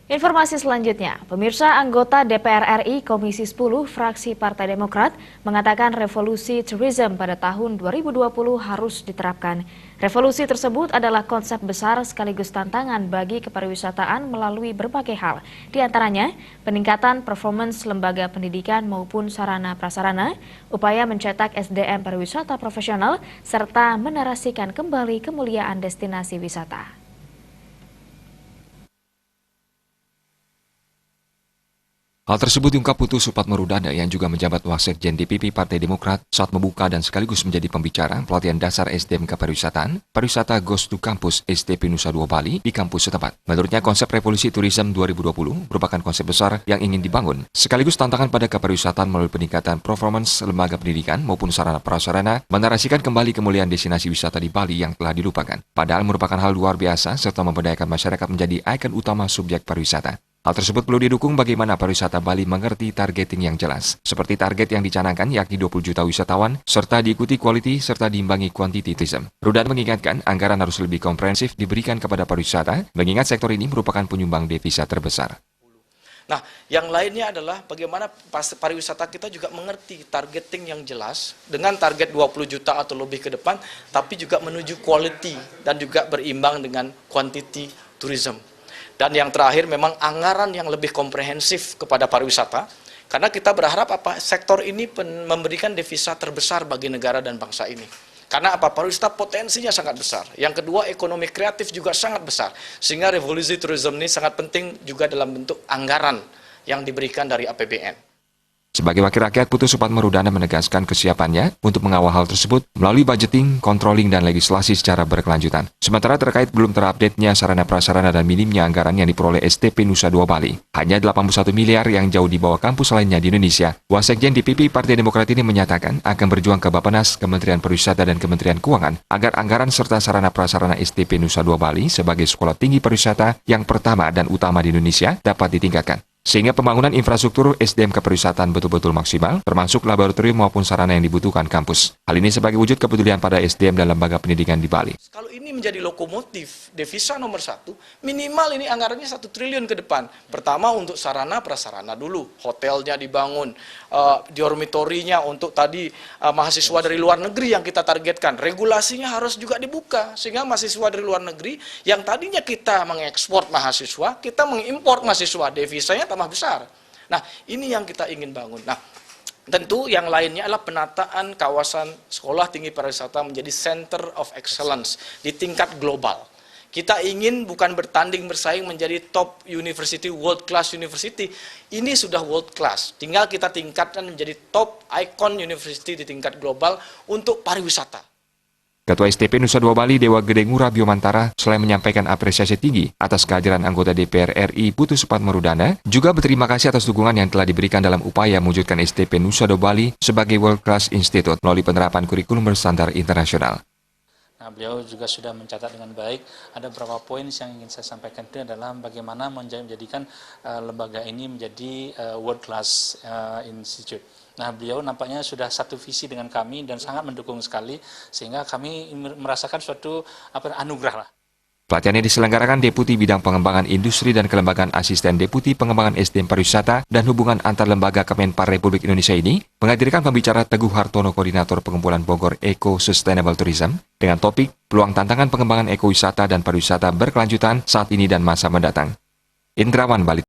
Informasi selanjutnya, pemirsa anggota DPR RI Komisi 10 fraksi Partai Demokrat mengatakan revolusi tourism pada tahun 2020 harus diterapkan. Revolusi tersebut adalah konsep besar sekaligus tantangan bagi kepariwisataan melalui berbagai hal. Di antaranya, peningkatan performance lembaga pendidikan maupun sarana prasarana, upaya mencetak SDM pariwisata profesional, serta menarasikan kembali kemuliaan destinasi wisata. Hal tersebut diungkap Putu Supatmarudana yang juga menjabat Wasekjen DPP Partai Demokrat saat membuka dan sekaligus menjadi pembicara pelatihan dasar SDM Kepariwisataan, Pariwisata Ghost to Campus STP Nusa Dua Bali di kampus setempat. Menurutnya konsep revolusi tourism 2020 merupakan konsep besar yang ingin dibangun, sekaligus tantangan pada kepariwisataan melalui peningkatan performance lembaga pendidikan maupun sarana prasarana, menarasikan kembali kemuliaan destinasi wisata di Bali yang telah dilupakan. Padahal merupakan hal luar biasa serta memberdayakan masyarakat menjadi ikon utama subjek pariwisata. Hal tersebut perlu didukung bagaimana pariwisata Bali mengerti targeting yang jelas, seperti target yang dicanangkan yakni 20 juta wisatawan, serta diikuti quality serta diimbangi quantity tourism. Rudan mengingatkan anggaran harus lebih komprehensif diberikan kepada pariwisata, mengingat sektor ini merupakan penyumbang devisa terbesar. Nah, yang lainnya adalah bagaimana pariwisata kita juga mengerti targeting yang jelas dengan target 20 juta atau lebih ke depan, tapi juga menuju quality dan juga berimbang dengan quantity tourism. Dan yang terakhir memang anggaran yang lebih komprehensif kepada pariwisata, karena kita berharap sektor ini memberikan devisa terbesar bagi negara dan bangsa ini. Karena pariwisata potensinya sangat besar. Yang kedua, ekonomi kreatif juga sangat besar. Sehingga revolusi tourism ini sangat penting juga dalam bentuk anggaran yang diberikan dari APBN. Sebagai wakil rakyat, Putu Supatmarudana menegaskan kesiapannya untuk mengawal hal tersebut melalui budgeting, controlling, dan legislasi secara berkelanjutan. Sementara terkait belum terupdate-nya sarana prasarana dan minimnya anggaran yang diperoleh STP Nusa Dua Bali, hanya 81 miliar yang jauh di bawah kampus lainnya di Indonesia, Wasekjen DPP Partai Demokrat ini menyatakan akan berjuang ke Bappenas, Kementerian Pariwisata, dan Kementerian Keuangan agar anggaran serta sarana prasarana STP Nusa Dua Bali sebagai sekolah tinggi pariwisata yang pertama dan utama di Indonesia dapat ditingkatkan. Sehingga pembangunan infrastruktur SDM kepariwisataan betul-betul maksimal, termasuk laboratorium maupun sarana yang dibutuhkan kampus. Hal ini sebagai wujud kepedulian pada SDM dan lembaga pendidikan di Bali. Kalau ini menjadi lokomotif devisa nomor satu, minimal ini anggarannya 1 triliun ke depan. Pertama untuk sarana prasarana dulu, hotelnya dibangun, dormitorinya untuk tadi mahasiswa dari luar negeri yang kita targetkan. Regulasinya harus juga dibuka, sehingga mahasiswa dari luar negeri yang tadinya kita mengekspor mahasiswa, kita mengimpor mahasiswa, devisanya tambah besar. Nah, ini yang kita ingin bangun. Nah, tentu yang lainnya adalah penataan kawasan sekolah tinggi pariwisata menjadi center of excellence di tingkat global. Kita ingin bukan bertanding bersaing menjadi top university, world class university. Ini sudah world class. Tinggal kita tingkatkan menjadi top icon university di tingkat global untuk pariwisata. Ketua STP Nusa Dua Bali Dewa Gede Ngurah Biomantara selain menyampaikan apresiasi tinggi atas kehadiran anggota DPR RI Putu Supatmarudana, juga berterima kasih atas dukungan yang telah diberikan dalam upaya mewujudkan STP Nusa Dua Bali sebagai World Class Institute melalui penerapan kurikulum berstandar internasional. Nah, beliau juga sudah mencatat dengan baik. Ada beberapa poin yang ingin saya sampaikan itu adalah bagaimana menjadikan lembaga ini menjadi World Class Institute. Nah, beliau nampaknya sudah satu visi dengan kami dan sangat mendukung sekali, sehingga kami merasakan suatu anugerah lah. Pelatihan yang diselenggarakan Deputi Bidang Pengembangan Industri dan Kelembagaan Asisten Deputi Pengembangan SDM Pariwisata dan Hubungan Antar Lembaga Kemenpar Republik Indonesia ini menghadirkan pembicara Teguh Hartono, Koordinator Pengumpulan Bogor Eco Sustainable Tourism, dengan topik peluang tantangan pengembangan ekowisata dan pariwisata berkelanjutan saat ini dan masa mendatang. Indrawan Bali.